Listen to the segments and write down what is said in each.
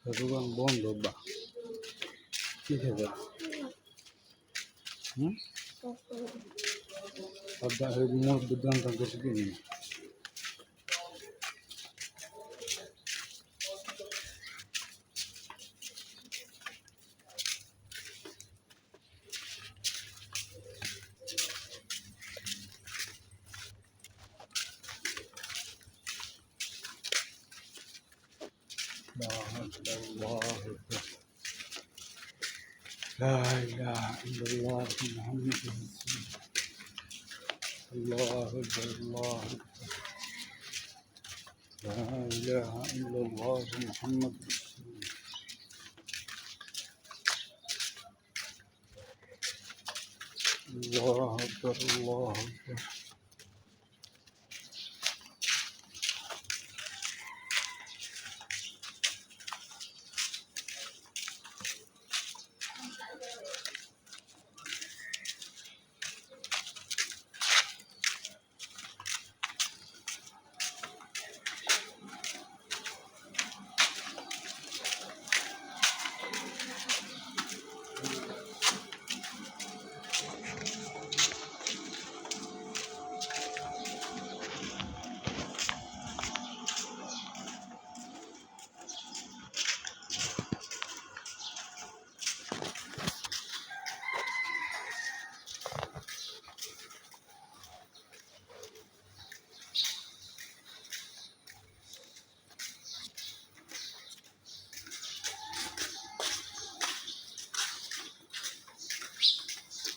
দোকান বন্ধ বা কি খেতে মোট দোকান কিছু কিনি لا إله إلا الله محمد رسول الله أكبر الله أكبر لا إله إلا الله محمد رسول الله أكبر الله أكبر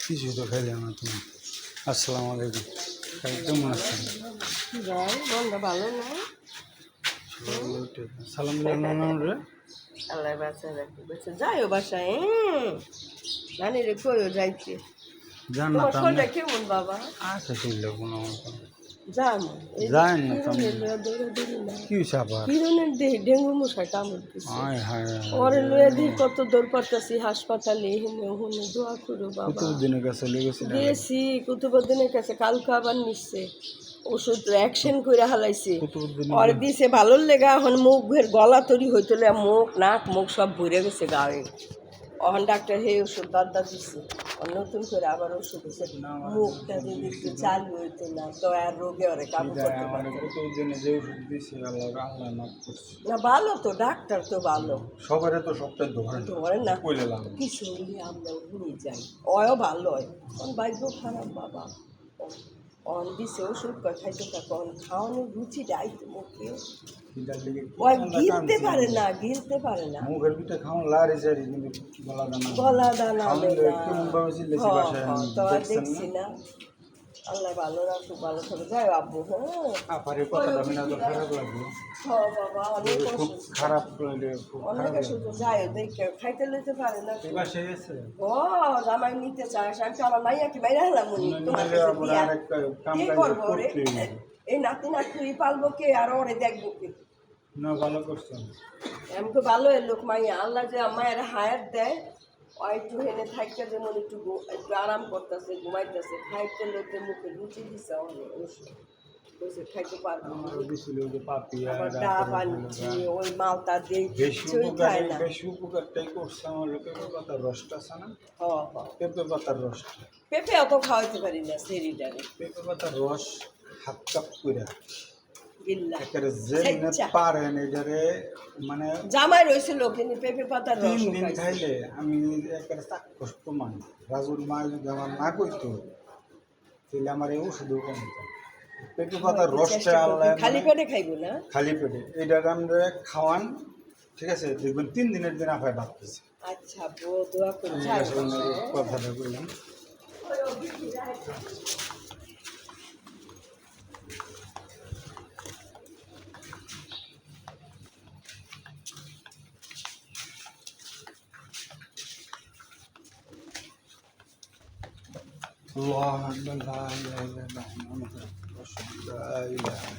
কিছু তো খাইলাম না তুমি আসসালামু আলাইকুম কেমন আছেন ভালো না সালাম জানানোর রে আল্লাহ বাচ্চা রাখি বাচ্চা যাইও বাসায় নানি রে কইও যাইতে জান না তোমার শরীরটা কেমন বাবা আচ্ছা ঠিক কোনো যান যান না কি আবার ডেঙ্গু মশাই কামড় দিচ্ছে হায় হায় ওরে লয়ে দিই কত দৌড় পারতাছি হাসপাতালে হেনে ওখানে দোয়া করো বাবা কুতুবুদ্দিনের কাছে লেগেছিল গেছি কুতুবুদ্দিনের কাছে কালকে আবার নিচ্ছে ওষুধ অ্যাকশন করে হালাইছে ওরে দিছে ভালো লেগা এখন মুখের গলা তৈরি হইতলে মুখ নাক মুখ সব ভরে গেছে গায়ে এখন ডাক্তার হে ওষুধ বাদ্দা দিচ্ছে নতুন করে আবার ওষুধ দিচ্ছে মুখটা যদি একটু চালু হইতো না তো আর রোগে ওরে কাবু করতে পারতো না ভালো তো ডাক্তার তো ভালো সবারে তো সবটাই ধরে না কিছু আমরা ঘুরে যাই ওয়ও ভালো হয় ভাগ্য খারাপ বাবা অন দিছে ওষুধ খাইতে থাকো খাওয়ানোর রুচিটা আইতে মুখে গিলতে পারে না মুখের ভিতরে খাওয়ান লারি জারি কিন্তু গলা দানা তো আর দেখছি না আল্লাহ ভালো রাখুক ভালো থাকবে যাই আব্বু বাবা অনেক খারাপ অনেক অসুখ যায় দেখে খাইতে লইতে পারে না ও জামাই নিতে চায় আমি তো আমার মাইয়া কি বাইরে হলাম কি করবো রে এই নাতি নাতি পালবো কে আর ওরে দেখবো কে না ভালো করছেন এমন ভালো এর লোক মাইয়া আল্লাহ যে মায়ের হায়াত দেয় ও একটু হেনে থাকতে যেমন একটু আরাম করতেছে ঘুমাইতেছে খাইতে লোকে মুখে রুচি দিছে অনেক ওষুধ খাইতে পারবো ডাব আনছি ওই মালটা দিয়ে কিছুই খায় না বেশি উপকারটাই করছে আমার পেঁপে পাতার রসটা আছে না পেঁপে পাতার রসটা পেঁপে অত খাওয়াইতে পারি না সেরিটারে পেঁপে পাতার রস হাফ কাপ করে মানে জামাই রয়েছে লোকে পেঁপে পাতার রস 3 দিন খাইলে আমি একেবারে চাক্ষুষ প্রমাণ রাজুর মা যদি আমার না কইতো তাহলে আমার এই ওষুধও কমত পেঁপে পাতার রসটা খালি পেটে খাইবো না খালি পেটে এইটা আমরা খাওয়ান ঠিক আছে দেখবেন 3 দিনের দিন আপায় বাঁচতেছে আচ্ছা দোয়া করি কথাটা বললাম الله أكبر لا إله إلا الله محمد رسول الله لا إله